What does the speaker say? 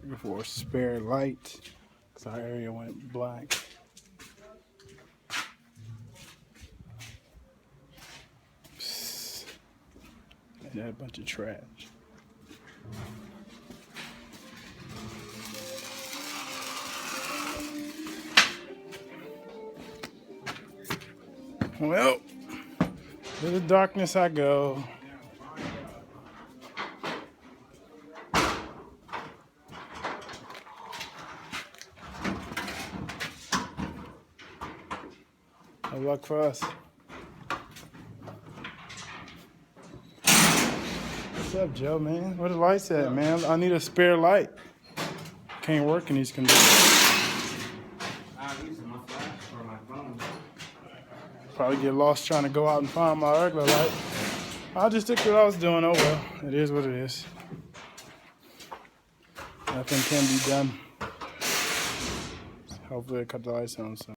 Looking for a spare light because our area went black. Psst. And that bunch of trash. Well, to the darkness I go. No luck for us. What's up, Joe, man? Where the lights at, man? I need a spare light. Can't work in these conditions. I'm using my flash or my phone. Probably get lost trying to go out and find my regular light. I'll just stick to what I was doing. Oh well, it is what it is. Nothing can be done. Hopefully I cut the lights on soon.